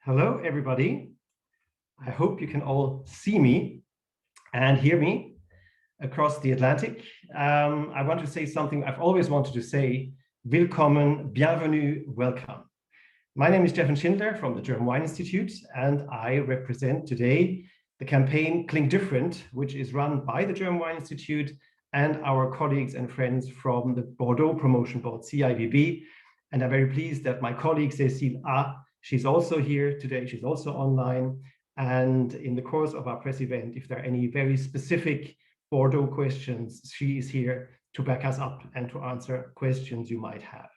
Hello, everybody. I hope you can all see me and hear me across the Atlantic. I want to say something I've always wanted to say. Willkommen, bienvenue, welcome. My name is Stefan Schindler from the German Wine Institute, and I represent today the campaign Clink Different, which is run by the German Wine Institute and our colleagues and friends from the Bordeaux Promotion Board, CIVB. And I'm very pleased that my colleague Cécile A, she's also here today, she's also online. And in the course of our press event, if there are any very specific Bordeaux questions, she is here to back us up and to answer questions you might have.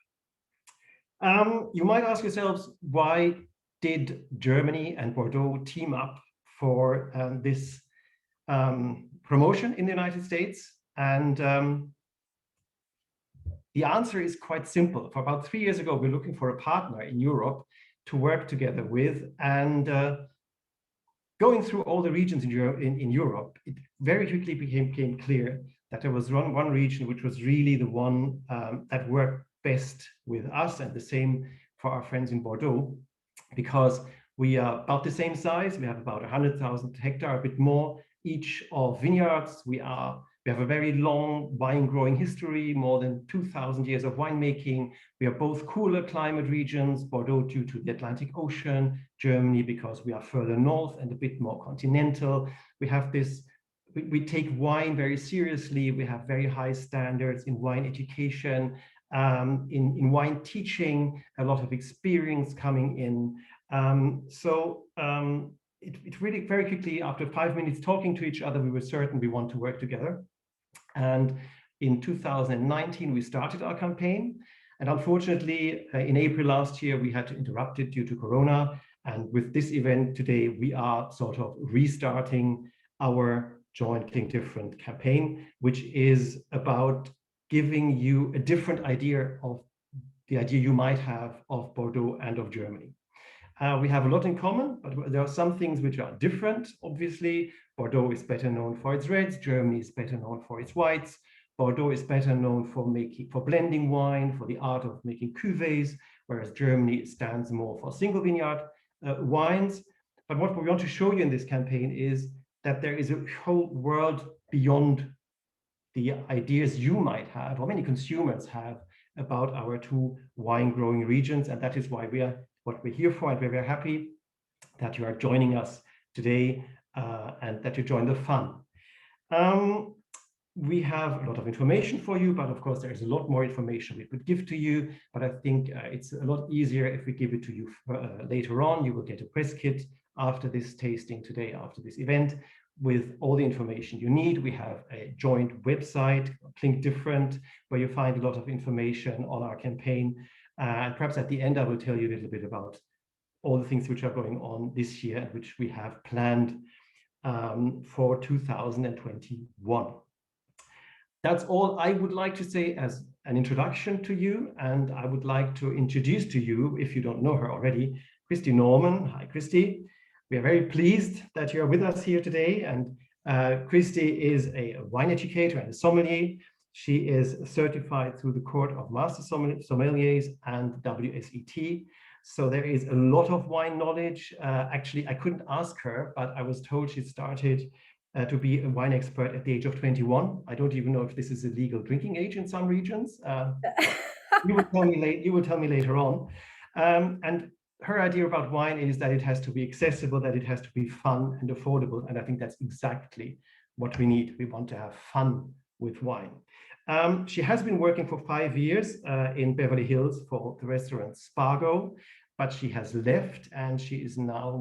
You might ask yourselves, why did Germany and Bordeaux team up for this promotion in the United States? And the answer is quite simple. For about 3 years ago, we were looking for a partner in Europe to work together with, and going through all the regions in Europe, it very quickly became clear that there was one region which was really the one that worked best with us, and the same for our friends in Bordeaux, because we are about the same size. We have about 100,000 hectares, a bit more each of vineyards. We have a very long wine growing history, more than 2,000 years of winemaking. We are both cooler climate regions, Bordeaux due to the Atlantic Ocean, Germany because we are further north and a bit more continental. We have this, we take wine very seriously. We have very high standards in wine education, in wine teaching, a lot of experience coming in. It really very quickly, after 5 minutes talking to each other, we were certain we want to work together. And in 2019, we started our campaign. And unfortunately, in April last year, we had to interrupt it due to Corona. And with this event today, we are sort of restarting our joint Clink Different campaign, which is about giving you a different idea of the idea you might have of Bordeaux and of Germany. We have a lot in common, but there are some things which are different. Obviously, Bordeaux is better known for its reds. Germany is better known for its whites. Bordeaux is better known for blending wine, for the art of making cuvées, whereas Germany stands more for single vineyard wines. But what we want to show you in this campaign is that there is a whole world beyond the ideas you might have, or many consumers have, about our two wine growing regions. And that is why what we're here for, and we're very happy that you are joining us today and that you join the fun. We have a lot of information for you, but of course there is a lot more information we could give to you, but I think it's a lot easier if we give it to you later on. You will get a press kit after this tasting today, after this event, with all the information you need. We have a joint website, Clink Different, where you find a lot of information on our campaign. And perhaps at the end, I will tell you a little bit about all the things which are going on this year, which we have planned for 2021. That's all I would like to say as an introduction to you. And I would like to introduce to you, if you don't know her already, Christy Norman. Hi, Christy. We are very pleased that you are with us here today. And Christy is a wine educator and a sommelier. She is certified through the Court of Master Sommeliers and WSET. So there is a lot of wine knowledge. Actually, I couldn't ask her, but I was told she started to be a wine expert at the age of 21. I don't even know if this is a legal drinking age in some regions. You will tell me later on. And her idea about wine is that it has to be accessible, that it has to be fun and affordable. And I think that's exactly what we need. We want to have fun with wine. She has been working for 5 years in Beverly Hills for the restaurant Spargo, but she has left and she is now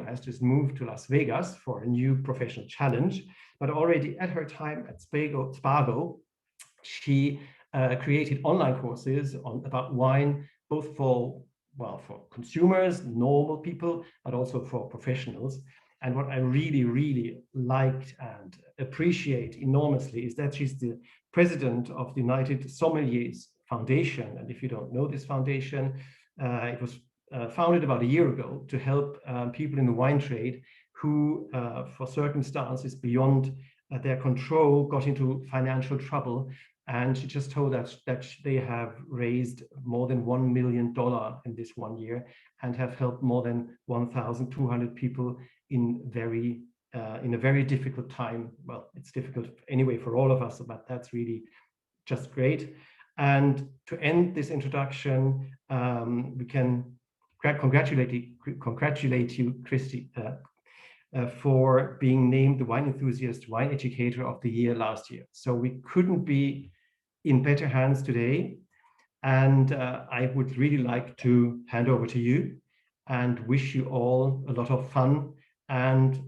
has just moved to Las Vegas for a new professional challenge. But already at her time at Spargo, she created online courses about wine, both for consumers, normal people, but also for professionals. And what I really, really liked and appreciate enormously is that she's the president of the United Sommeliers Foundation. And if you don't know this foundation, it was founded about a year ago to help people in the wine trade who, for circumstances beyond their control, got into financial trouble And she just told us that they have raised more than $1 million in this 1 year and have helped more than 1,200 people in a very difficult time. Well, it's difficult anyway for all of us, but that's really just great. And to end this introduction, we can congratulate you, Christy, for being named the Wine Enthusiast Wine Educator of the Year last year. So we couldn't be in better hands today. And I would really like to hand over to you and wish you all a lot of fun and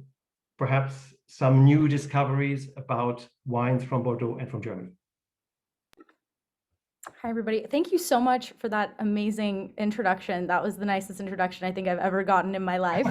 perhaps some new discoveries about wines from Bordeaux and from Germany. Hi, everybody. Thank you so much for that amazing introduction. That was the nicest introduction I think I've ever gotten in my life.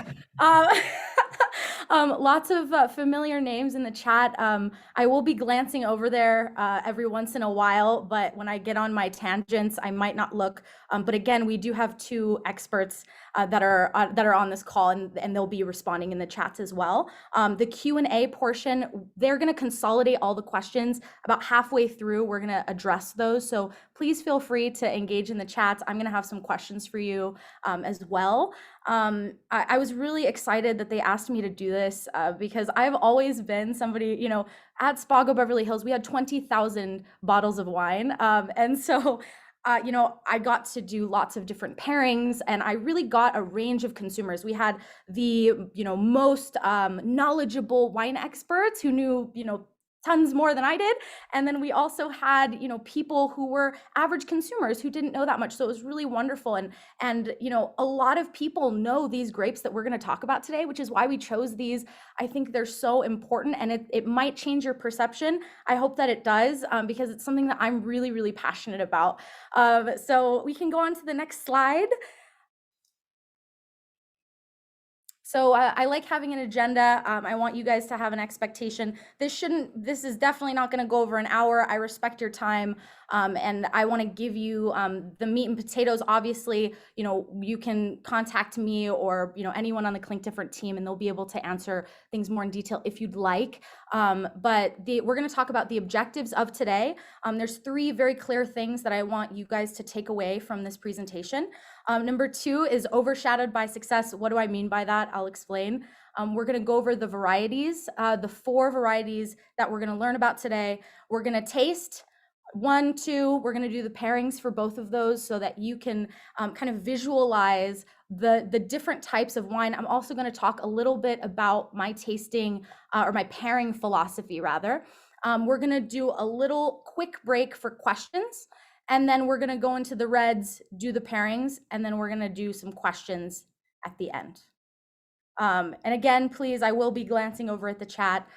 Lots of familiar names in the chat. I will be glancing over there every once in a while, but when I get on my tangents, I might not look. But again, we do have two experts that are on this call, and they'll be responding in the chats as well. The Q&A portion, they're going to consolidate all the questions. About halfway through, we're going to address those. So please feel free to engage in the chats. I'm going to have some questions for you as well. I was really excited that they asked me to do this because I've always been somebody, at Spago Beverly Hills, we had 20,000 bottles of wine. And so I got to do lots of different pairings, and I really got a range of consumers. We had the, most knowledgeable wine experts who knew, tons more than I did. And then we also had, people who were average consumers who didn't know that much. So it was really wonderful. And a lot of people know these grapes that we're going to talk about today, which is why we chose these. I think they're so important, and it might change your perception. I hope that it does, because it's something that I'm really, really passionate about. So we can go on to the next slide. So I like having an agenda. I want you guys to have an expectation. This is definitely not going to go over an hour. I respect your time. And I want to give you the meat and potatoes. Obviously, you can contact me or, anyone on the Clink Different team, and they'll be able to answer things more in detail if you'd like. But we're going to talk about the objectives of today. There's 3 very clear things that I want you guys to take away from this presentation. Number 2 is overshadowed by success. What do I mean by that? I'll explain. We're going to go over the varieties, the 4 varieties that we're going to learn about today. We're going to taste 1, 2. We're going to do the pairings for both of those so that you can kind of visualize the different types of wine. I'm also going to talk a little bit about my tasting or my pairing philosophy, rather. We're going to do a little quick break for questions. And then we're going to go into the reds, do the pairings, and then we're going to do some questions at the end. And again, please, I will be glancing over at the chat,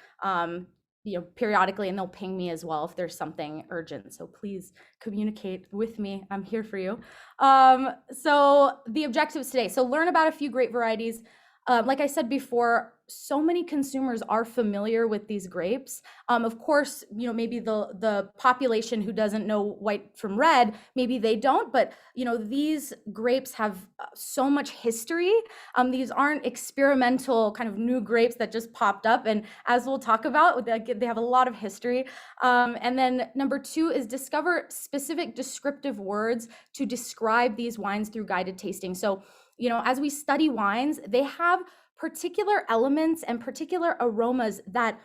periodically, and they'll ping me as well if there's something urgent. So please communicate with me. I'm here for you. So the objectives today. So learn about a few great varieties. Like I said before, so many consumers are familiar with these grapes. Of course, maybe the population who doesn't know white from red, maybe they don't, but these grapes have so much history. These aren't experimental kind of new grapes that just popped up. And as we'll talk about, they have a lot of history. And then number 2 is discover specific descriptive words to describe these wines through guided tasting. So, as we study wines, they have particular elements and particular aromas that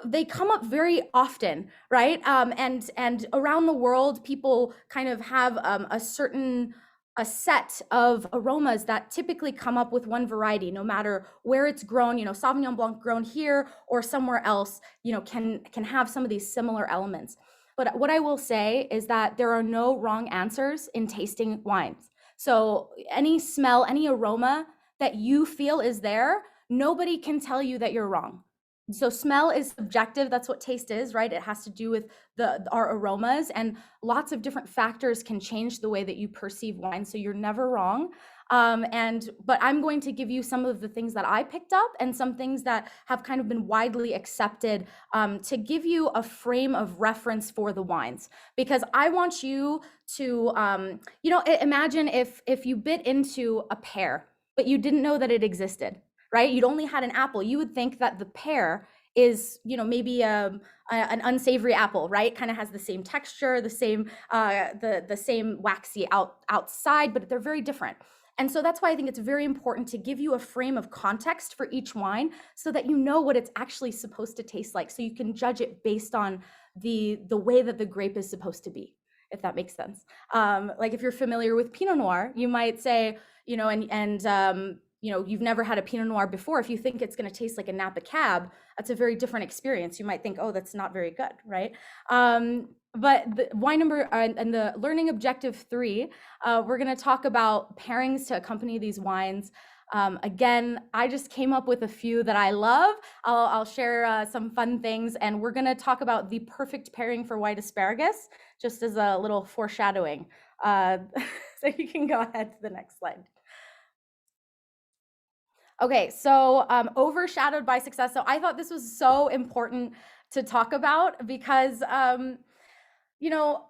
they come up very often, right? And around the world, people kind of have a set of aromas that typically come up with one variety, no matter where it's grown. Sauvignon Blanc grown here or somewhere else, can have some of these similar elements. But what I will say is that there are no wrong answers in tasting wines. So any smell, any aroma that you feel is there, nobody can tell you that you're wrong. So smell is subjective. That's what taste is, right? It has to do with our aromas, and lots of different factors can change the way that you perceive wine. So you're never wrong. But I'm going to give you some of the things that I picked up and some things that have kind of been widely accepted to give you a frame of reference for the wines, because I want you to, imagine if you bit into a pear, but you didn't know that it existed, right? You'd only had an apple. You would think that the pear is, you know, maybe an unsavory apple, right? Kind of has the same texture, the same waxy outside, but they're very different. And so that's why I think it's very important to give you a frame of context for each wine so that you know what it's actually supposed to taste like, so you can judge it based on the way that the grape is supposed to be, if that makes sense. Like if you're familiar with Pinot Noir, you might say, you know, you know, you've never had a Pinot Noir before. If you think it's going to taste like a Napa Cab, that's a very different experience. You might think, oh, that's not very good, right? But the wine number and the learning objective 3, we're going to talk about pairings to accompany these wines. Again, I just came up with a few that I love. I'll share some fun things, and we're going to talk about the perfect pairing for white asparagus, just as a little foreshadowing. So you can go ahead to the next slide. Okay, so overshadowed by success. So I thought this was so important to talk about because, you know,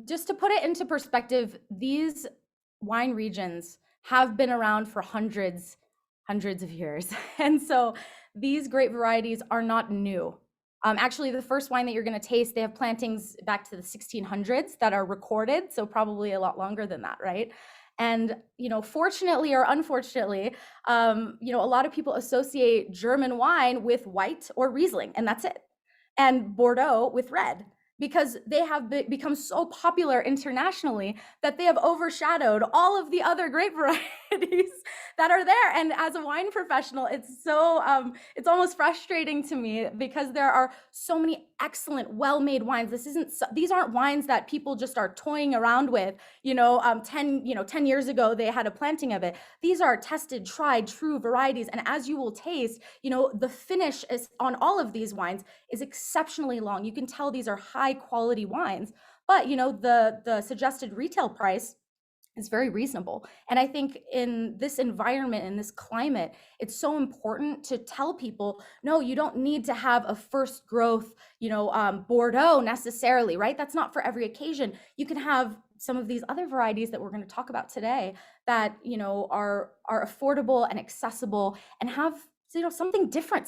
just to put it into perspective, these wine regions have been around for hundreds of years. And so these grape varieties are not new. Actually, the first wine that you're going to taste, they have plantings back to the 1600s that are recorded, so probably a lot longer than that, right? And, you know, fortunately or unfortunately, you know, a lot of people associate German wine with white or Riesling, and that's it. And Bordeaux with red, because they have become so popular internationally that they have overshadowed all of the other grape varieties that are there. And as a wine professional, it's so, it's almost frustrating to me because there are so many excellent, well-made wines. These aren't wines that people just are toying around with, 10 years ago, they had a planting of it. These are tested, tried, true varieties. And as you will taste, the finish is on all of these wines is exceptionally long. You can tell these are high quality wines, but the suggested retail price is very reasonable. And I think in this environment, in this climate, it's so important to tell people, no, you don't need to have a first growth, Bordeaux necessarily, right? That's not for every occasion. You can have some of these other varieties that we're going to talk about today that, are affordable and accessible and have something different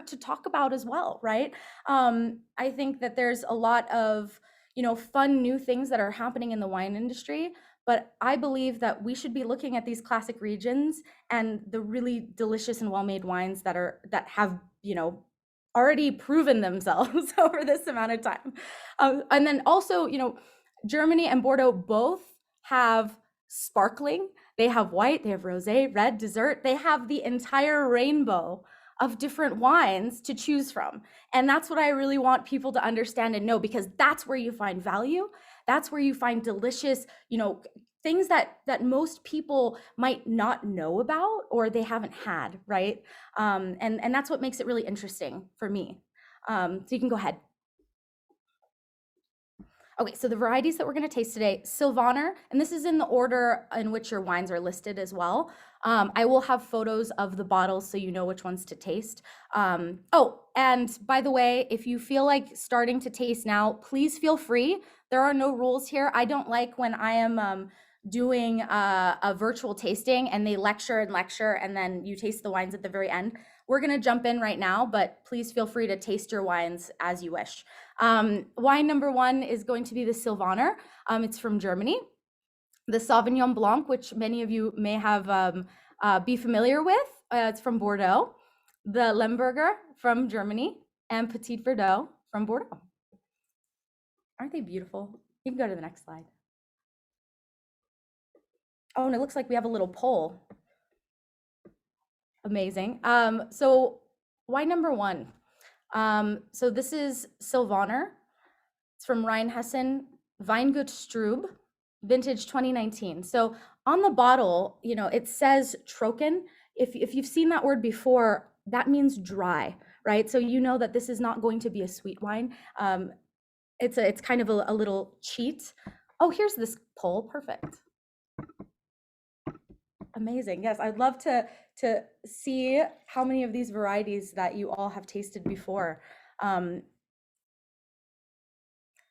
to talk about as well, right? I think that there's a lot of fun new things that are happening in the wine industry, but I believe that we should be looking at these classic regions and the really delicious and well-made wines that have already proven themselves over this amount of time. And then also, Germany and Bordeaux both have sparkling. They have white, they have rosé, red, dessert. They have the entire rainbow of different wines to choose from. And that's what I really want people to understand and know, because that's where you find value. That's where you find delicious, things that most people might not know about or they haven't had, right? And that's what makes it really interesting for me. So you can go ahead. Okay, so the varieties that we're going to taste today, Sylvaner, and this is in the order in which your wines are listed as well. I will have photos of the bottles so you know which ones to taste. Oh, and by the way, if you feel like starting to taste now, please feel free. There are no rules here. I don't like when I am doing a virtual tasting and they lecture and then you taste the wines at the very end. We're going to jump in right now, but please feel free to taste your wines as you wish. Wine number 1 is going to be the Sylvaner. It's from Germany. The Sauvignon Blanc, which many of you may have be familiar with, it's from Bordeaux. The Lemberger from Germany, and Petit Verdot from Bordeaux. Aren't they beautiful? You can go to the next slide. Oh, and it looks like we have a little poll. Amazing. So wine number 1. So this is Sylvaner. It's from Rheinhessen, Weingut Strub, vintage 2019. So on the bottle, it says Trocken. If you've seen that word before, that means dry, right? So you know that this is not going to be a sweet wine. It's kind of a little cheat. Oh, here's this poll. Perfect. Amazing. Yes, I'd love to see how many of these varieties that you all have tasted before.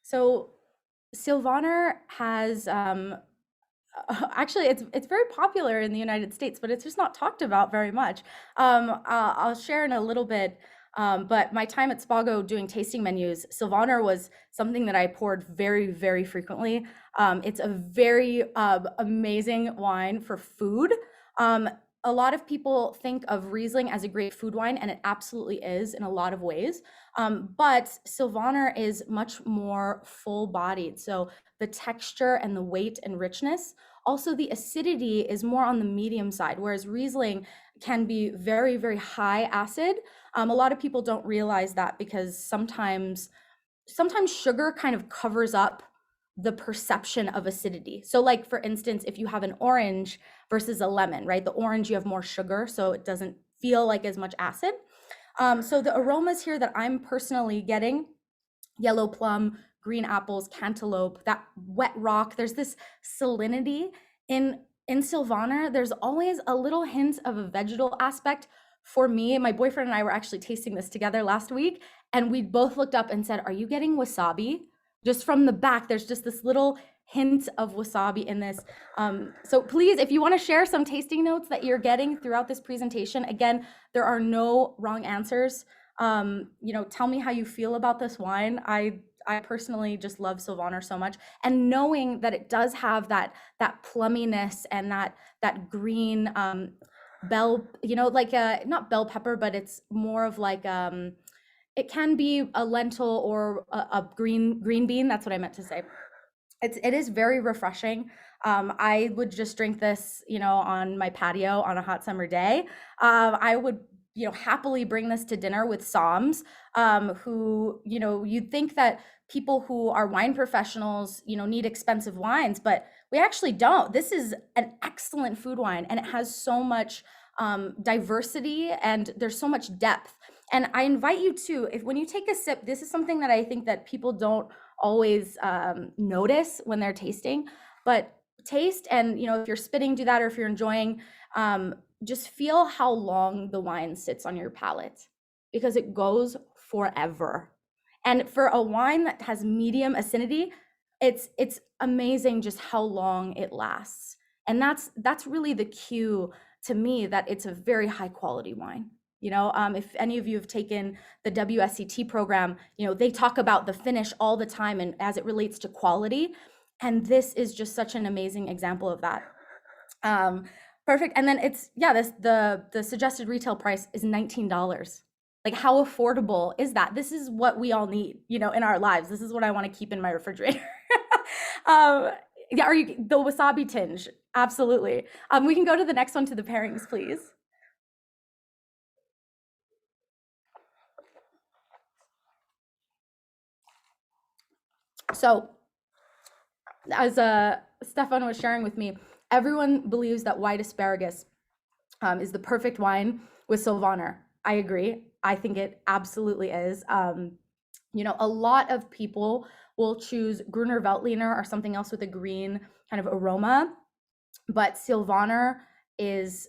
So Sylvaner has Actually, it's very popular in the United States, but it's just not talked about very much. I'll share in a little bit. But my time at Spago doing tasting menus, Sylvaner was something that I poured very, very frequently. It's a very amazing wine for food. Um, a lot of people think of Riesling as a great food wine, and it absolutely is in a lot of ways. But Sylvaner is much more full bodied. So the texture and the weight and richness. Also, the acidity is more on the medium side, whereas Riesling can be very, very high acid. A lot of people don't realize that because sometimes sugar kind of covers up the perception of acidity. So like for instance, if you have an orange versus a lemon, right? The orange, you have more sugar, so it doesn't feel like as much acid. So the aromas here that I'm personally getting, yellow plum, green apples, cantaloupe, that wet rock, there's this salinity in Sylvaner. There's always a little hint of a vegetal aspect. For me, my boyfriend and I were actually tasting this together last week, and we both looked up and said, "Are you getting wasabi?" Just from the back, there's just this little hint of wasabi in this. So please, if you want to share some tasting notes that you're getting throughout this presentation, again, there are no wrong answers. Tell me how you feel about this wine. I personally just love Sylvaner so much, and knowing that it does have that plumminess and that green bell, like not bell pepper, but it's more of like it can be a lentil or a green bean. That's what I meant to say. It is very refreshing. I would just drink this, on my patio on a hot summer day. I would, happily bring this to dinner with Psalms, who, you'd think that people who are wine professionals, need expensive wines, but we actually don't. This is an excellent food wine, and it has so much diversity, and there's so much depth. And I invite you to, if when you take a sip, this is something that I think that people don't always notice when they're tasting, but taste, and if you're spitting, do that, or if you're enjoying, just feel how long the wine sits on your palate, because it goes forever. And for a wine that has medium acidity, it's amazing just how long it lasts. And that's really the cue to me that it's a very high quality wine. If any of you have taken the WSET program, they talk about the finish all the time and as it relates to quality. And this is just such an amazing example of that. Perfect. And then the suggested retail price is $19. Like, how affordable is that? This is what we all need, in our lives. This is what I want to keep in my refrigerator. Yeah, the wasabi tinge? Absolutely. We can go to the next one, to the pairings, please. So, as Stefan was sharing with me, everyone believes that white asparagus is the perfect wine with Sylvaner. I agree. I think it absolutely is. A lot of people will choose Gruner Veltliner or something else with a green kind of aroma, but Sylvaner is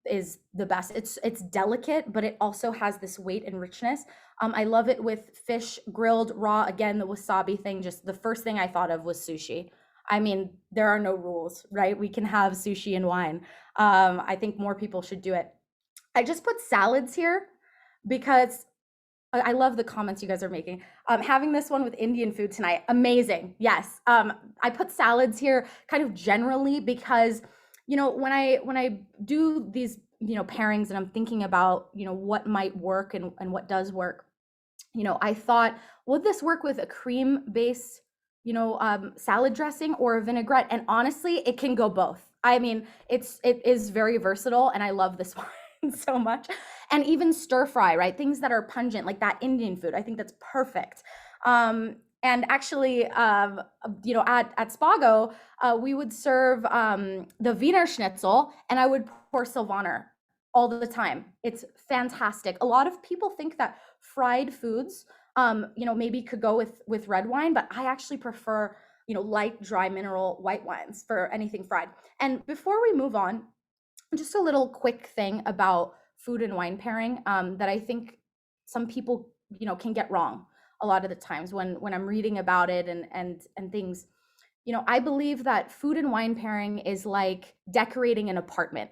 the best. It's delicate, but it also has this weight and richness. I love it with fish, grilled, raw. Again, the wasabi thing, just the first thing I thought of was sushi. I mean, there are no rules, right? We can have sushi and wine. I think more people should do it. I just put salads here because I love the comments you guys are making. Having this one with Indian food tonight, amazing. Yes. I put salads here kind of generally because, when I do these, pairings, and I'm thinking about, what might work and what does work, I thought, would this work with a cream based, salad dressing or a vinaigrette? And honestly, it can go both. I mean, it is very versatile, and I love this one so much. And even stir fry, right? Things that are pungent, like that Indian food. I think that's perfect. And actually, at Spago, we would serve the Wiener Schnitzel, and I would pour Sylvaner all the time. It's fantastic. A lot of people think that fried foods, maybe could go with red wine, but I actually prefer, light, dry mineral white wines for anything fried. And before we move on, just a little quick thing about food and wine pairing that I think some people, can get wrong a lot of the times when I'm reading about it and things. I believe that food and wine pairing is like decorating an apartment.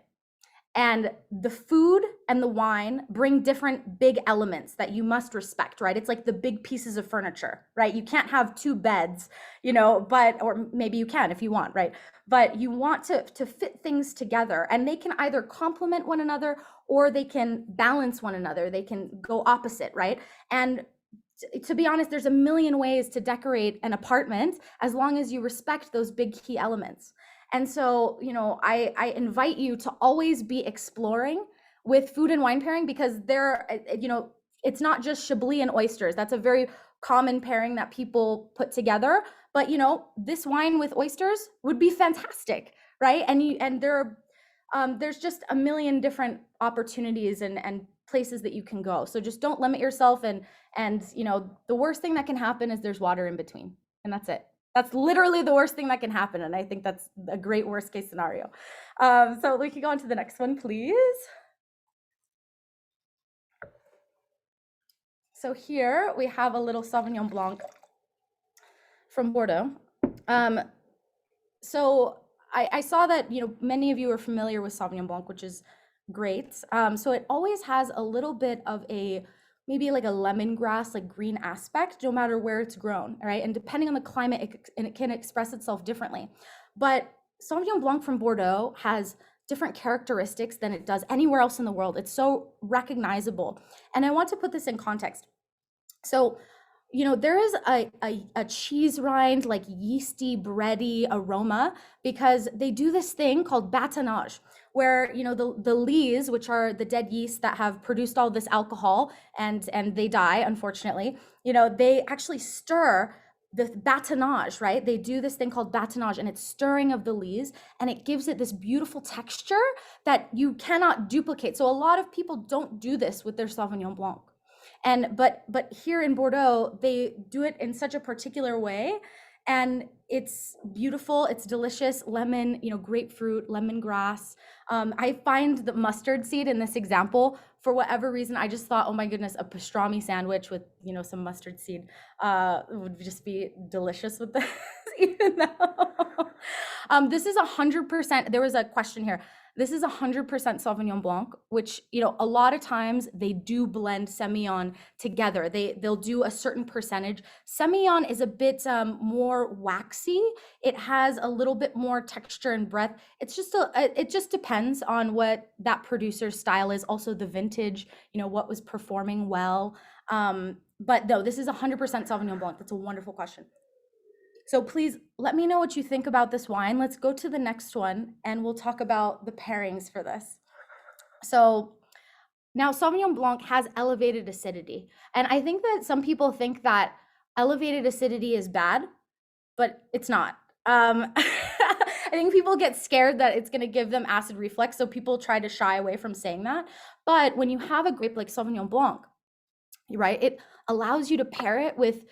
And the food and the wine bring different big elements that you must respect, right? It's like the big pieces of furniture, right? You can't have two beds, but, or maybe you can if you want, right? But you want to fit things together, and they can either complement one another or they can balance one another. They can go opposite, right? And to be honest, there's a million ways to decorate an apartment as long as you respect those big key elements. And so, I invite you to always be exploring with food and wine pairing, because it's not just Chablis and oysters. That's a very common pairing that people put together. But, this wine with oysters would be fantastic, right? There's just a million different opportunities and places that you can go. So just don't limit yourself. And the worst thing that can happen is there's water in between, and that's it. That's literally the worst thing that can happen. And I think that's a great worst case scenario. So we can go on to the next one, please. So here we have a little Sauvignon Blanc from Bordeaux. So I saw that, many of you are familiar with Sauvignon Blanc, which is great. So it always has a little bit of maybe like a lemongrass, like green aspect, no matter where it's grown, right? And depending on the climate, it can express itself differently. But Sauvignon Blanc from Bordeaux has different characteristics than it does anywhere else in the world. It's so recognizable. And I want to put this in context. So, there is a cheese rind, like yeasty, bready aroma, because they do this thing called batonnage, where the lees, which are the dead yeast that have produced all this alcohol, and they die, unfortunately, they actually stir the batonnage, right? They do this thing called batonnage, and it's stirring of the lees, and it gives it this beautiful texture that you cannot duplicate. So a lot of people don't do this with their Sauvignon Blanc. But here in Bordeaux, they do it in such a particular way, and it's beautiful, it's delicious. Lemon, grapefruit, lemongrass. I find the mustard seed in this example, for whatever reason, I just thought, oh my goodness, a pastrami sandwich with, some mustard seed would just be delicious with this, even though this is 100%. There was a question here. This is 100% Sauvignon Blanc, which, a lot of times they do blend Semillon together. They'll do a certain percentage. Semillon is a bit more waxy. It has a little bit more texture and breadth. It just depends on what that producer's style is. Also the vintage, what was performing well. But no, this is 100% Sauvignon Blanc. That's a wonderful question. So please let me know what you think about this wine. Let's go to the next one, and we'll talk about the pairings for this. So now Sauvignon Blanc has elevated acidity. And I think that some people think that elevated acidity is bad, but it's not. I think people get scared that it's going to give them acid reflux, so people try to shy away from saying that. But when you have a grape like Sauvignon Blanc, right, it allows you to pair it with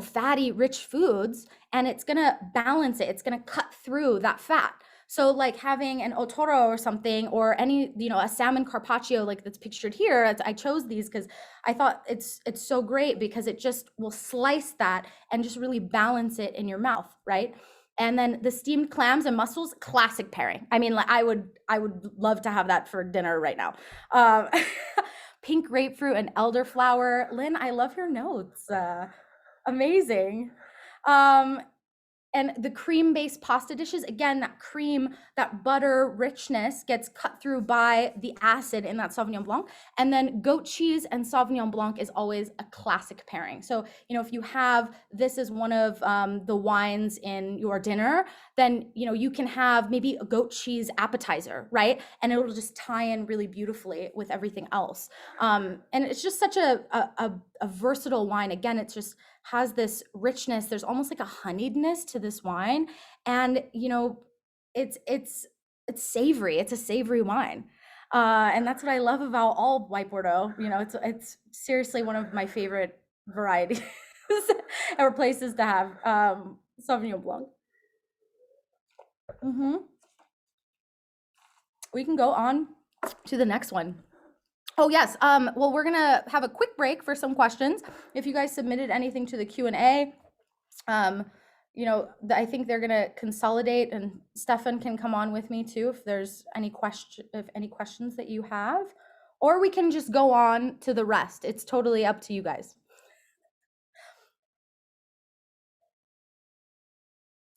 fatty, rich foods, and it's gonna balance it. It's gonna cut through that fat. So like having an otoro or something, or any, a salmon carpaccio like that's pictured here. I chose these because I thought it's so great, because it just will slice that and just really balance it in your mouth, right? And then the steamed clams and mussels, classic pairing. I mean, like, I would love to have that for dinner right now. Pink grapefruit and elderflower. Lynn, I love your notes. Amazing. And the cream-based pasta dishes, again, that cream, that butter richness gets cut through by the acid in that Sauvignon Blanc. And then goat cheese and Sauvignon Blanc is always a classic pairing. So, if you have this as one of the wines in your dinner, then, you can have maybe a goat cheese appetizer, right? And it'll just tie in really beautifully with everything else. And it's just such a versatile wine. Again, it just has this richness. There's almost like a honeyedness to this wine, and it's savory. It's a savory wine, and that's what I love about all white Bordeaux. It's seriously one of my favorite varieties or places to have Sauvignon Blanc. We can go on to the next one. Oh, yes. Well, we're going to have a quick break for some questions. If you guys submitted anything to the Q&A, I think they're gonna consolidate, and Stefan can come on with me too if there's any questions that you have, or we can just go on to the rest. It's totally up to you guys.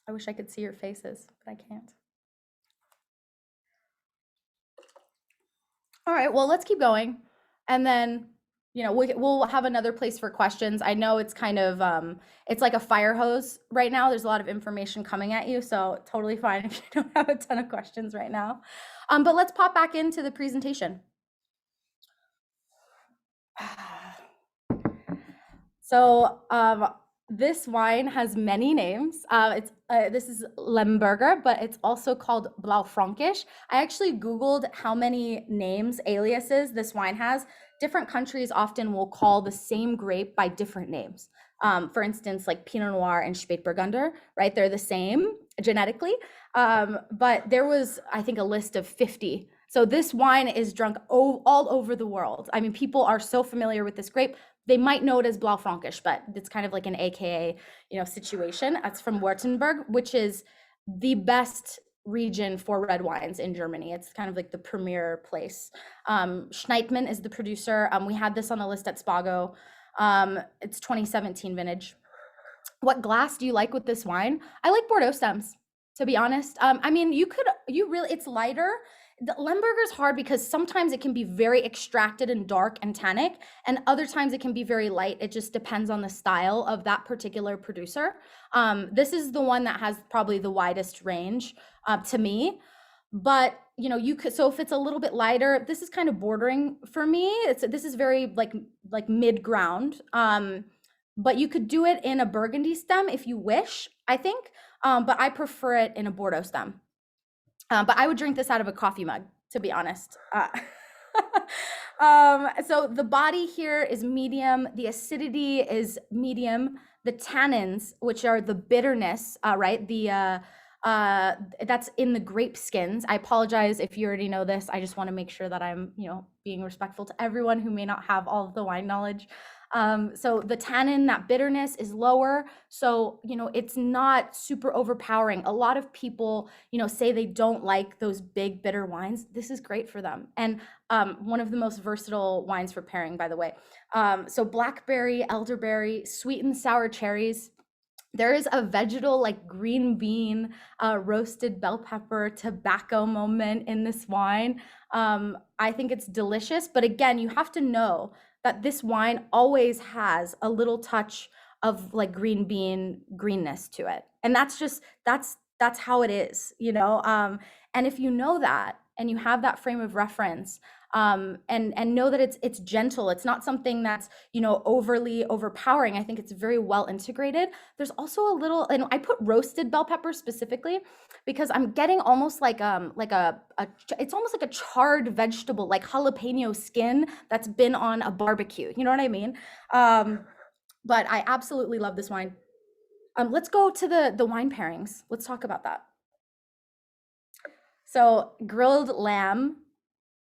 I wish I could see your faces, but I can't. All right, well, let's keep going. And then, we'll have another place for questions. I know it's kind of, it's like a fire hose right now. There's a lot of information coming at you, so totally fine if you don't have a ton of questions right now. But let's pop back into the presentation. So, this wine has many names. This is Lemberger, but it's also called Blaufränkisch. I actually Googled how many names, aliases this wine has. Different countries often will call the same grape by different names. For instance, like Pinot Noir and Spätburgunder, right? They're the same genetically, but there was, I think, a list of 50. So this wine is drunk all over the world. I mean, people are so familiar with this grape. They might know it as Blaufränkisch, but it's kind of like an AKA, situation. That's from Württemberg, which is the best region for red wines in Germany. It's kind of like the premier place. Schneidmann is the producer. We had this on the list at Spago. It's 2017 vintage. What glass do you like with this wine? I like Bordeaux stems, to be honest. I mean, it's lighter. The Lemberger is hard because sometimes it can be very extracted and dark and tannic, and other times it can be very light. It just depends on the style of that particular producer. This is the one that has probably the widest range to me. But so if it's a little bit lighter, this is kind of bordering for me. This is very like mid ground. But you could do it in a Burgundy stem if you wish, I think. But I prefer it in a Bordeaux stem. But I would drink this out of a coffee mug, to be honest. So the body here is medium. The acidity is medium. The tannins, which are the bitterness, right? That's in the grape skins. I apologize if you already know this. I just want to make sure that I'm, being respectful to everyone who may not have all of the wine knowledge. So the tannin, that bitterness is lower. So, it's not super overpowering. A lot of people, say they don't like those big bitter wines. This is great for them. And one of the most versatile wines for pairing, by the way. So blackberry, elderberry, sweet and sour cherries. There is a vegetal like green bean, roasted bell pepper, tobacco moment in this wine. I think it's delicious, but again, you have to know that this wine always has a little touch of like green bean greenness to it. And that's how it is, and if you know that and you have that frame of reference, and know that it's gentle, it's not something that's overly overpowering. I think it's very well integrated. There's also a little, and I put roasted bell pepper specifically because I'm getting almost like it's almost like a charred vegetable, like jalapeno skin that's been on a barbecue. You know what I mean? But I absolutely love this wine. Let's go to the wine pairings. Let's talk about that. So grilled lamb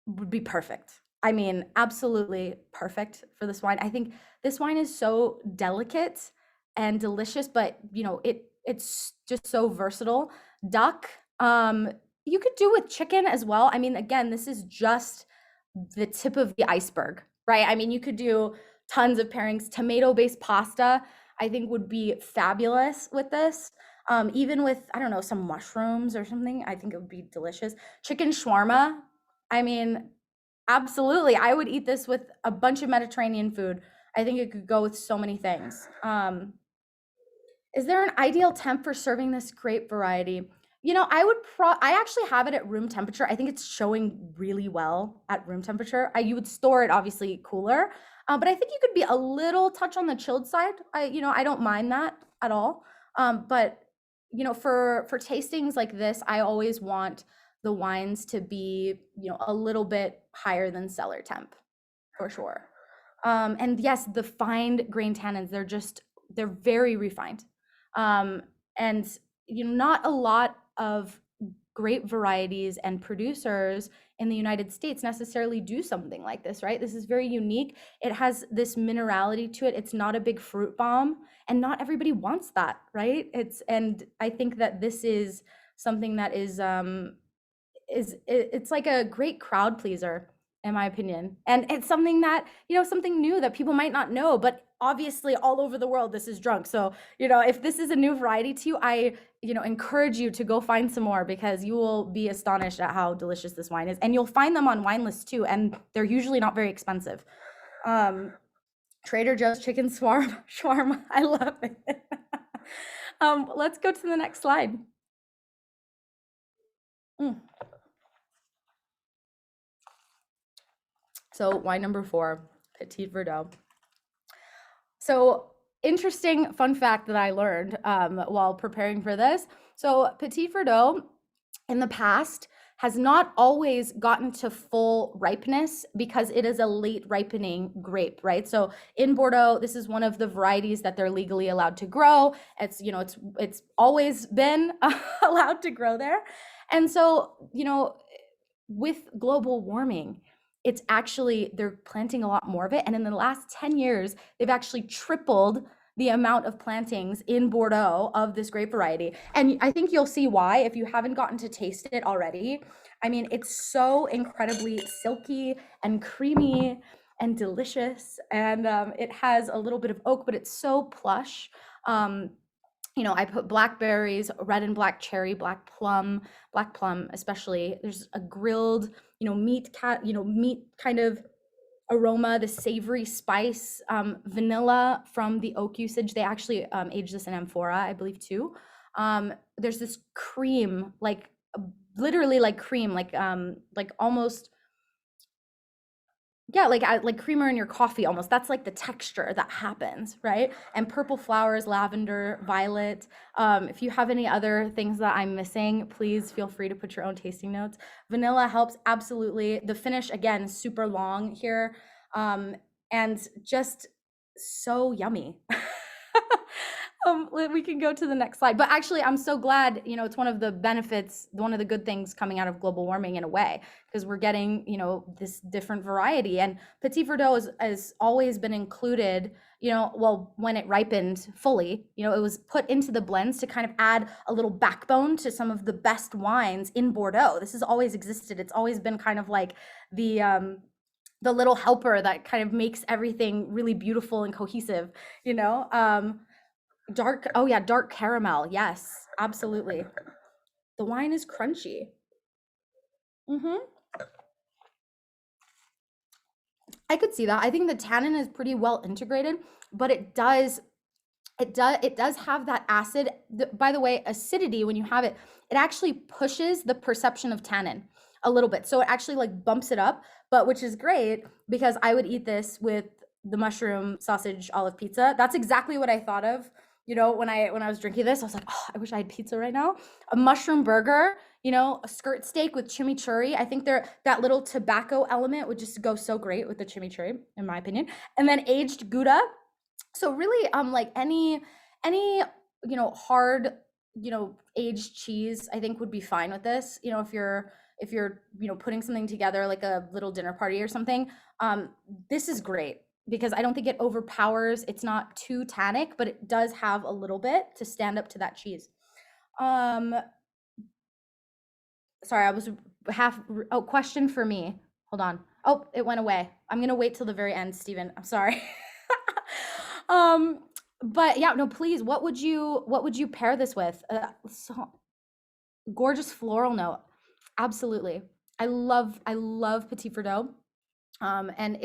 would be perfect. I mean, absolutely perfect for this wine. I think this wine is so delicate and delicious, but it's just so versatile. Duck, you could do with chicken as well. I mean, again, this is just the tip of the iceberg, right? I mean, you could do tons of pairings. Tomato-based pasta, I think would be fabulous with this. Even with, I don't know, some mushrooms or something, I think it would be delicious. Chicken shawarma, I mean, absolutely. I would eat this with a bunch of Mediterranean food. I think it could go with so many things. Is there an ideal temp for serving this grape variety? I actually have it at room temperature. I think it's showing really well at room temperature. You would store it obviously cooler, but I think you could be a little touch on the chilled side. I don't mind that at all. But for tastings like this, I always want the wines to be, a little bit higher than cellar temp, for sure. And yes, the fine grain tannins, they're very refined. And not a lot of grape varieties and producers in the United States necessarily do something like this, right? This is very unique. It has this minerality to it. It's not a big fruit bomb, and not everybody wants that, right? And I think that this is something that it's like a great crowd pleaser, in my opinion. And it's something that, something new that people might not know, but obviously all over the world this is drunk. So, if this is a new variety to you, I encourage you to go find some more, because you will be astonished at how delicious this wine is. And you'll find them on wine lists too, and they're usually not very expensive. Trader Joe's chicken shawarma. I love it. Let's go to the next slide. So wine number 4, Petit Verdot. So interesting fun fact that I learned while preparing for this. So Petit Verdot in the past has not always gotten to full ripeness because it is a late ripening grape, right? So in Bordeaux, this is one of the varieties that they're legally allowed to grow. It's, it's always been allowed to grow there. And so, with global warming, it's actually, they're planting a lot more of it. And in the last 10 years, they've actually tripled the amount of plantings in Bordeaux of this grape variety. And I think you'll see why if you haven't gotten to taste it already. I mean, it's so incredibly silky and creamy and delicious. And it has a little bit of oak, but it's so plush. I put blackberries, red and black cherry, black plum especially. There's a grilled, meat kind of aroma, the savory spice, vanilla from the oak usage. They actually age this in amphora, I believe, too. There's this cream, like literally like cream, like almost, yeah, like creamer in your coffee almost. That's like the texture that happens, right? And purple flowers, lavender, violet. If you have any other things that I'm missing, please feel free to put your own tasting notes. Vanilla helps, absolutely. The finish, again, super long here, and just so yummy. We can go to the next slide. But actually, I'm so glad, it's one of the benefits, one of the good things coming out of global warming in a way, because we're getting, this different variety. And Petit Verdot has always been included, when it ripened fully, it was put into the blends to kind of add a little backbone to some of the best wines in Bordeaux. This has always existed. It's always been kind of like the little helper that kind of makes everything really beautiful and cohesive, dark caramel. Yes, absolutely. The wine is crunchy. I could see that. I think the tannin is pretty well integrated, but it does have that acid. By the way, acidity, when you have it, it actually pushes the perception of tannin a little bit. So it actually like bumps it up, but which is great because I would eat this with the mushroom sausage olive pizza. That's exactly what I thought of. When I was drinking this, I was like, oh, I wish I had pizza right now. A mushroom burger, a skirt steak with chimichurri. I think that little tobacco element would just go so great with the chimichurri, in my opinion. And then aged Gouda. So really, like any hard, aged cheese, I think would be fine with this. If you're putting something together like a little dinner party or something, this is great because I don't think it overpowers. It's not too tannic, but it does have a little bit to stand up to that cheese. Sorry, I was question for me. Hold on. Oh, it went away. I'm gonna wait till the very end, Stephen. I'm sorry. But yeah, no, please. What would you pair this with? So gorgeous floral note. Absolutely. I love Petit Verdot. And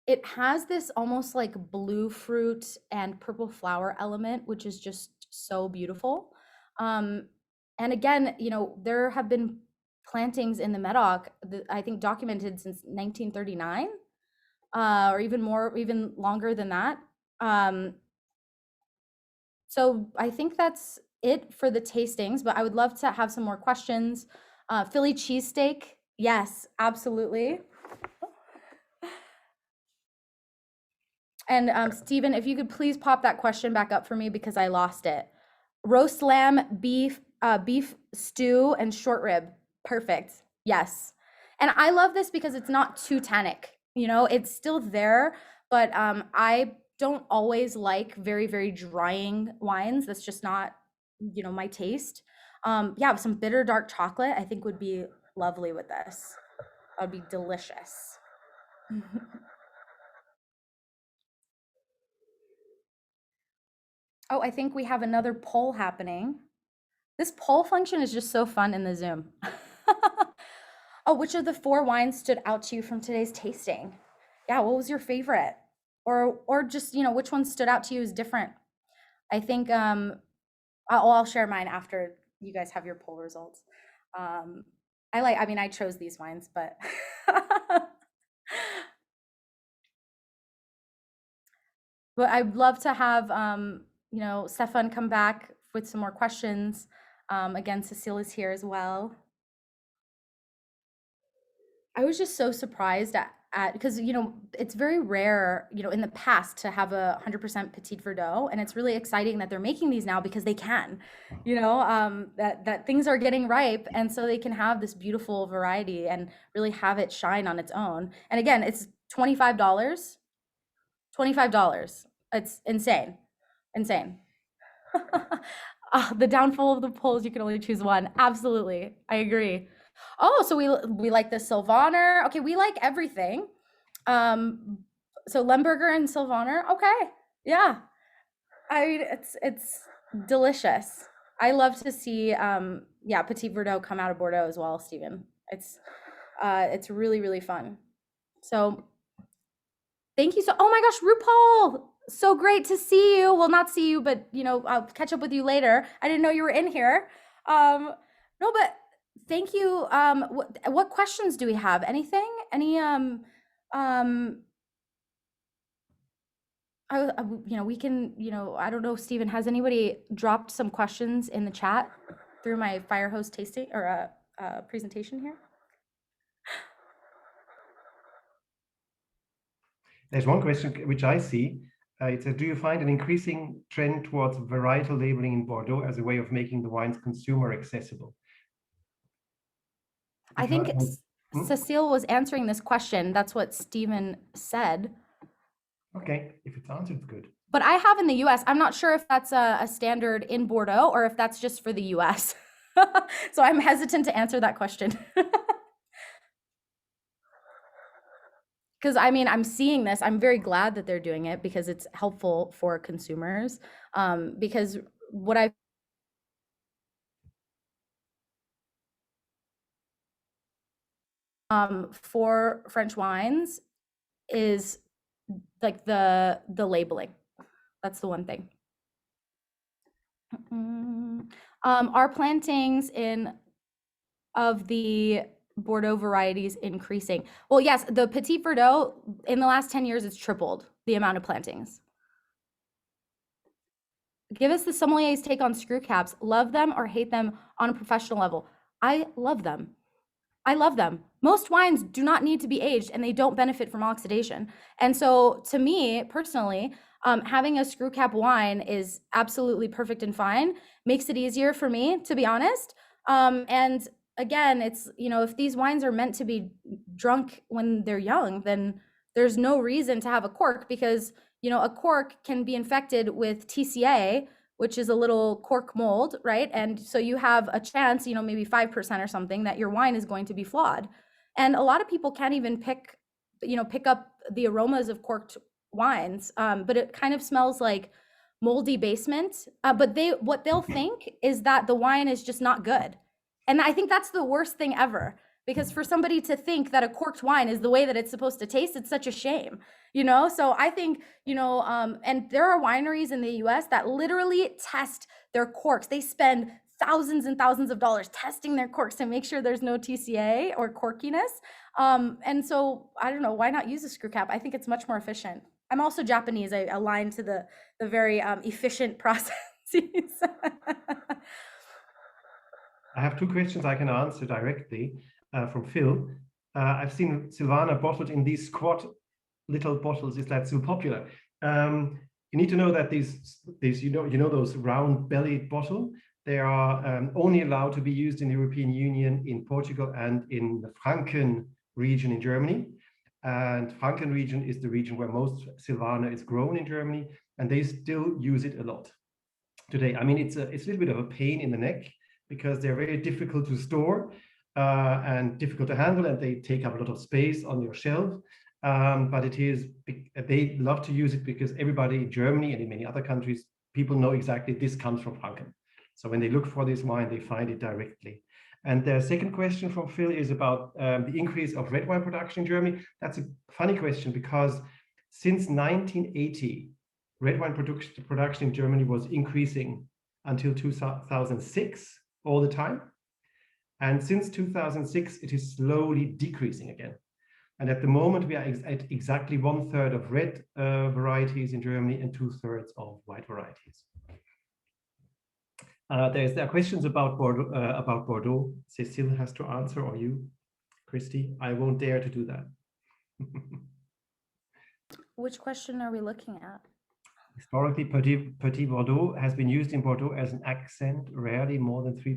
it has this almost like blue fruit and purple flower element, which is just so beautiful. And again, there have been plantings in the Medoc, I think documented since 1939, or even longer than that. So I think that's it for the tastings, but I would love to have some more questions. Philly cheesesteak. Yes, absolutely. And Stephen, if you could please pop that question back up for me because I lost it. Roast lamb, beef, beef stew and short rib. Perfect. Yes. And I love this because it's not too tannic. You know, it's still there, but I don't always like very, very drying wines. That's just not, you know, my taste. Yeah, some bitter dark chocolate I think would be lovely with this. That would be delicious. Oh, I think we have another poll happening. This poll function is just so fun in the Zoom. Oh, which of the four wines stood out to you from today's tasting? Yeah, what was your favorite? Or just, you know, which one stood out to you as different? I think I'll share mine after you guys have your poll results. I mean, I chose these wines, but but I'd love to have you know, Stefan come back with some more questions. Again, Cecile is here as well. I was just so surprised at because you know it's very rare, you know, in the past to have a 100% Petit Verdot, and it's really exciting that they're making these now because they can, you know, that things are getting ripe, and so they can have this beautiful variety and really have it shine on its own. And again, it's $25, $25. It's insane, insane. The downfall of the polls, you can only choose one. Absolutely, I agree. Oh, so we like the Sylvaner. Okay, we like everything. So Lemberger and Sylvaner. Okay, yeah. I mean, it's delicious. I love to see yeah, Petit Verdot come out of Bordeaux as well, Stephen. It's really really fun. So thank you so. Oh my gosh, RuPaul, so great to see you. Well, not see you, but you know, I'll catch up with you later. I didn't know you were in here. No, but thank you. What questions do we have? Anything? Any um you know, we can, you know, I don't know, Stephen, has anybody dropped some questions in the chat through my fire hose tasting or presentation here? There's one question which I see. It says, do you find an increasing trend towards varietal labeling in Bordeaux as a way of making the wines consumer accessible? I think Cecile was answering this question. That's what Stephen said. Okay, if it's answered, it's good. But I have in the US. I'm not sure if that's a standard in Bordeaux or if that's just for the US. So I'm hesitant to answer that question. Because I mean, I'm seeing this. I'm very glad that they're doing it because it's helpful for consumers. Because what I for French wines is like the labeling. That's the one thing. Our plantings of the Bordeaux varieties increasing? Well, yes, the Petit Verdot in the last 10 years, it's tripled the amount of plantings. Give us the sommelier's take on screw caps. Love them or hate them on a professional level? I love them. I love them. Most wines do not need to be aged and they don't benefit from oxidation. And so to me personally, having a screw cap wine is absolutely perfect and fine. Makes it easier for me, to be honest. And again, it's, you know, if these wines are meant to be drunk when they're young, then there's no reason to have a cork because, you know, a cork can be infected with TCA, which is a little cork mold, right? And so you have a chance, you know, maybe 5% or something that your wine is going to be flawed. And a lot of people can't even pick up the aromas of corked wines, but it kind of smells like moldy basement. But what they'll think is that the wine is just not good. And I think that's the worst thing ever. Because for somebody to think that a corked wine is the way that it's supposed to taste, it's such a shame, you know? So I think, you know, and there are wineries in the US that literally test their corks. They spend thousands and thousands of dollars testing their corks to make sure there's no TCA or corkiness. And so I don't know, why not use a screw cap? I think it's much more efficient. I'm also Japanese. I align to the very efficient processes. I have two questions I can answer directly. From Phil. I've seen Sylvaner bottled in these squat little bottles. Is that so popular? You need to know that these you know those round bellied bottle. They are only allowed to be used in the European Union, in Portugal, and in the Franken region in Germany. And Franken region is the region where most Silvaner is grown in Germany, and they still use it a lot today. I mean, it's a little bit of a pain in the neck because they're very difficult to store and difficult to handle, and they take up a lot of space on your shelf. But they love to use it because everybody in Germany and in many other countries, people know exactly this comes from Franken. So when they look for this wine, they find it directly. And the second question from Phil is about the increase of red wine production in Germany. That's a funny question because since 1980, red wine production in Germany was increasing until 2006 all the time. And since 2006, it is slowly decreasing again. And at the moment, we are at exactly 1/3 of red varieties in Germany and 2/3 of white varieties. There are questions about Bordeaux. Cécile has to answer, or you, Christy. I won't dare to do that. Which question are we looking at? Historically, Petit Bordeaux has been used in Bordeaux as an accent, rarely more than 3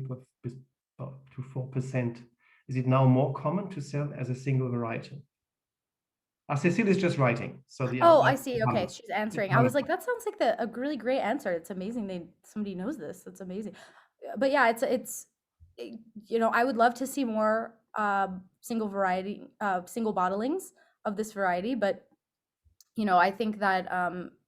to 4%. Is it now more common to sell as a single variety? Cécile is just writing. So I see. Okay, she's answering. I was like, that sounds like a really great answer. It's amazing somebody knows this. That's amazing. But yeah, it's I would love to see more single bottlings of this variety. But I think that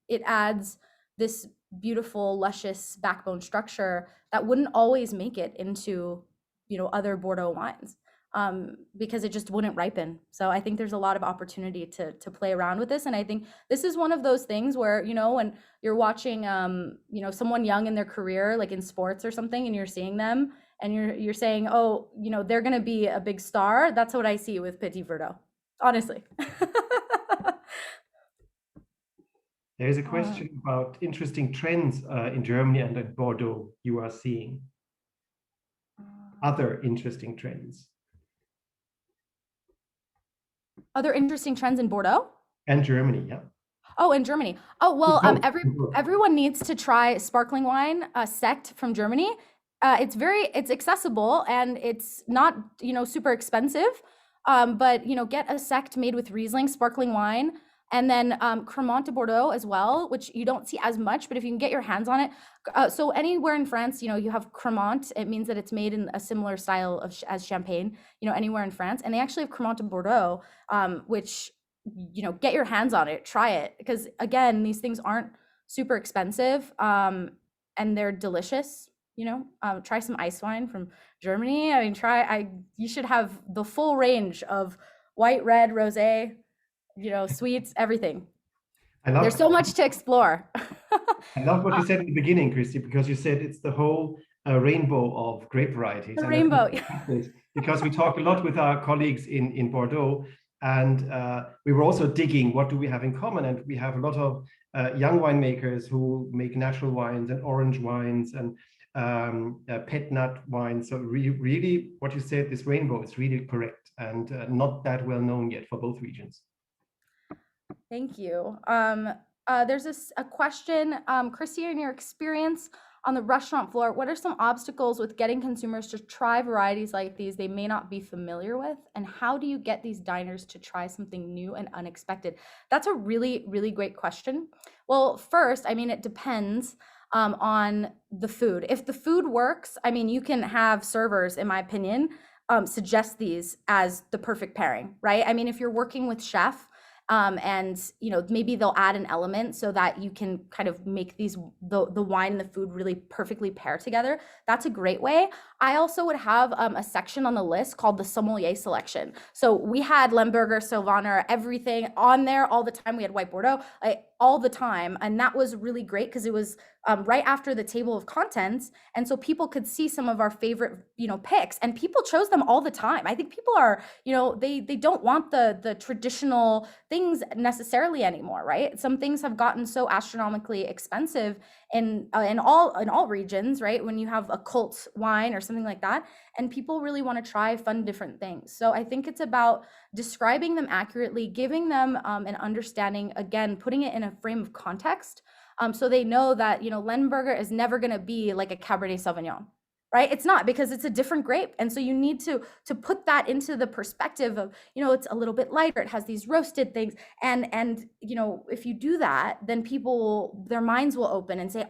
it adds this beautiful, luscious backbone structure that wouldn't always make it into other Bordeaux wines. Because it just wouldn't ripen. So I think there's a lot of opportunity to play around with this. And I think this is one of those things where, when you're watching, someone young in their career, like in sports or something, and you're seeing them and you're saying, oh, they're going to be a big star. That's what I see with Petit Verdot, honestly. There is a question about interesting trends in Germany and in Bordeaux you are seeing. Other interesting trends. Other interesting trends in Bordeaux? And Germany, yeah. Oh, in Germany. Oh, well, everyone needs to try sparkling wine, Sekt from Germany. It's accessible and it's not, super expensive. But, get a Sekt made with Riesling sparkling wine. And then Cremant de Bordeaux as well, which you don't see as much, but if you can get your hands on it. So anywhere in France, you have Cremant. It means that it's made in a similar style as Champagne, anywhere in France. And they actually have Cremant de Bordeaux, which, get your hands on it, try it. Because again, these things aren't super expensive and they're delicious. Try some ice wine from Germany. I mean, you should have the full range of white, red, rosé, sweets, everything. There's so much to explore. I love what you said in the beginning, Christy, because you said it's the whole rainbow of grape varieties. The rainbow. Because we talk a lot with our colleagues in Bordeaux, and we were also digging what do we have in common, and we have a lot of young winemakers who make natural wines and orange wines and pet nut wines. So really, what you said, this rainbow is really correct and not that well known yet for both regions. Thank you. There's a question, Christy, in your experience on the restaurant floor, what are some obstacles with getting consumers to try varieties like these they may not be familiar with? And how do you get these diners to try something new and unexpected? That's a really, really great question. Well, first, it depends on the food. If the food works, you can have servers, in my opinion, suggest these as the perfect pairing, right? If you're working with chef, and maybe they'll add an element so that you can kind of make the wine and the food really perfectly pair together. That's a great way. I also would have a section on the list called the sommelier selection. So we had Lemberger, Sylvaner, everything on there all the time. We had White Bordeaux all the time, and that was really great because it was right after the table of contents, and so people could see some of our favorite picks, and people chose them all the time. I think people are they don't want the traditional things necessarily anymore, right? Some things have gotten so astronomically expensive in all regions, right? When you have a cult wine or something like that, and people really want to try fun different things. So I think it's about describing them accurately, giving them an understanding, again, putting it in a frame of context. So they know that, Lemberger is never going to be like a Cabernet Sauvignon, right? It's not, because it's a different grape. And so you need to put that into the perspective of, it's a little bit lighter. It has these roasted things. And if you do that, then their minds will open and say,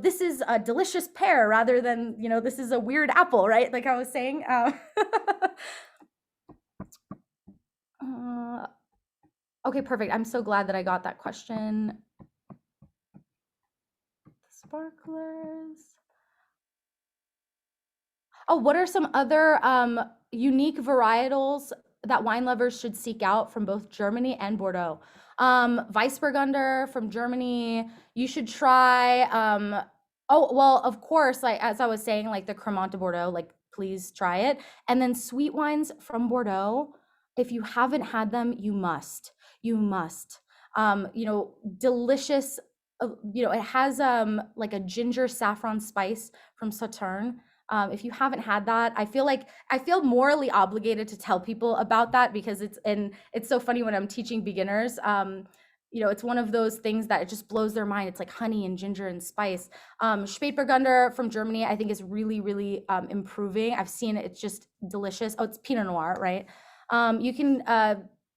this is a delicious pear rather than, this is a weird apple, right? Like I was saying. Okay, perfect. I'm so glad that I got that question. Sparklers. Oh, what are some other unique varietals that wine lovers should seek out from both Germany and Bordeaux? Weissburgunder from Germany. You should try. Oh, well, of course, like as I was saying, like the Cremant de Bordeaux, like please try it. And then sweet wines from Bordeaux. If you haven't had them, you must. You must. Delicious. It has like a ginger saffron spice from Sauterne. If you haven't had that, I feel morally obligated to tell people about that, because it's so funny when I'm teaching beginners. It's one of those things that it just blows their mind. It's like honey and ginger and spice. Spätburgunder from Germany, I think, is really, really improving. I've seen it. It's just delicious. Oh, it's Pinot Noir, right? You can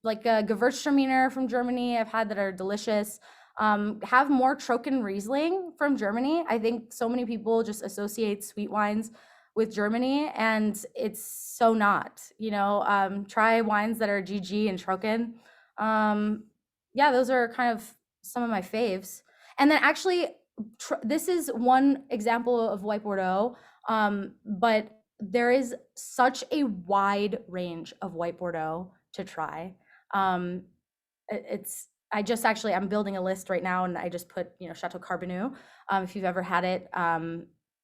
like Gewürztraminer from Germany, I've had that are delicious. Have more Trocken Riesling from Germany. I think so many people just associate sweet wines with Germany, and it's so not. Try wines that are GG and Trocken. Yeah, those are kind of some of my faves. And then actually, this is one example of White Bordeaux, but there is such a wide range of White Bordeaux to try. I'm building a list right now, and I just put, Chateau Carbonneau. If you've ever had it,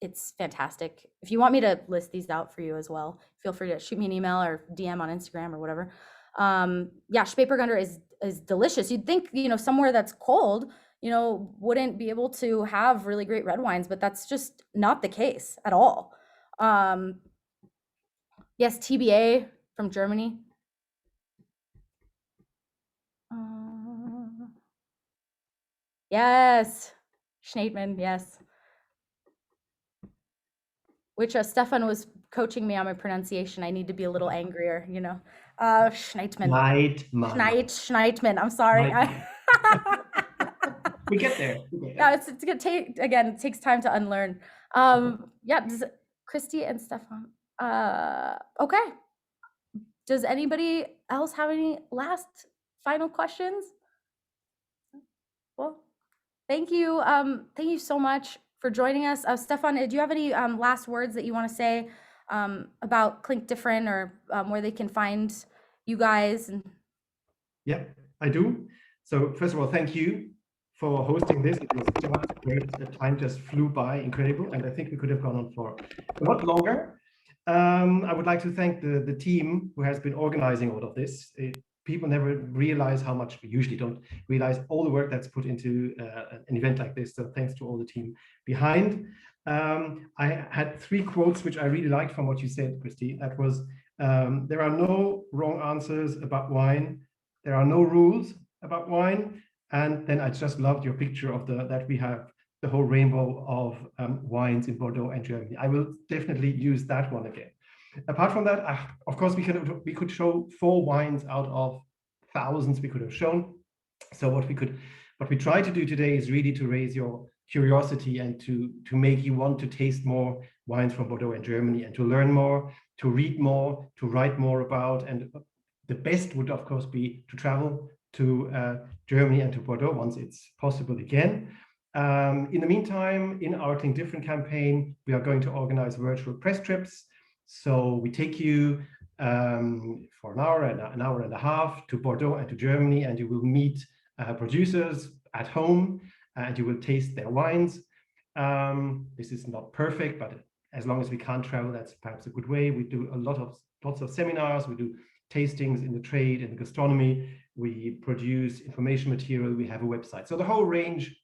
it's fantastic. If you want me to list these out for you as well, feel free to shoot me an email or DM on Instagram or whatever. Yeah, Spätburgunder is delicious. You'd think, somewhere that's cold, wouldn't be able to have really great red wines, but that's just not the case at all. Yes, TBA from Germany. Yes, Schneidman, yes. Which Stefan was coaching me on my pronunciation. I need to be a little angrier, Schneidman. Schneidman. I'm sorry. We get there. Yeah, it's gonna take, again, it takes time to unlearn. Yeah, Christy and Stefan. Okay. Does anybody else have any last final questions? Well, thank you. Thank you so much for joining us. Stefan, do you have any last words that you want to say about Clink Different, or where they can find you guys? Yeah, I do. So first of all, thank you for hosting this. It was so much great. The time just flew by, incredible. And I think we could have gone on for a lot longer. I would like to thank the team who has been organizing all of this. People never realize how much, we usually don't realize all the work that's put into an event like this. So thanks to all the team behind. I had 3 quotes which I really liked from what you said, Christy. That was, there are no wrong answers about wine. There are no rules about wine. And then I just loved your picture of that we have the whole rainbow of wines in Bordeaux and Germany. I will definitely use that one again. Apart from that, of course, we could show 4 wines out of thousands we could have shown. So what we try to do today is really to raise your curiosity and to make you want to taste more wines from Bordeaux and Germany, and to learn more, to read more, to write more about. And the best would, of course, be to travel to Germany and to Bordeaux once it's possible again. In the meantime, in our Clink Different campaign, we are going to organize virtual press trips. So we take you for an hour and a half to Bordeaux and to Germany, and you will meet producers at home, and you will taste their wines. This is not perfect, but as long as we can't travel, that's perhaps a good way. We do lots of seminars. We do tastings in the trade and gastronomy. We produce information material. We have a website. So the whole range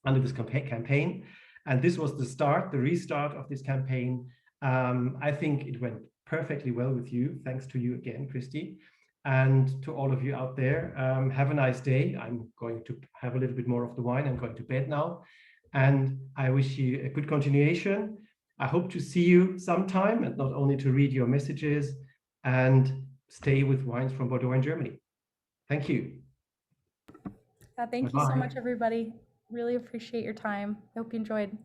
under this campaign. And this was the restart of this campaign. I think it went perfectly well with you. Thanks to you again, Christy. And to all of you out there, have a nice day. I'm going to have a little bit more of the wine. I'm going to bed now. And I wish you a good continuation. I hope to see you sometime, and not only to read your messages, and stay with Wines from Bordeaux in Germany. Thank you. Thank you so much, everybody. Really appreciate your time. I hope you enjoyed.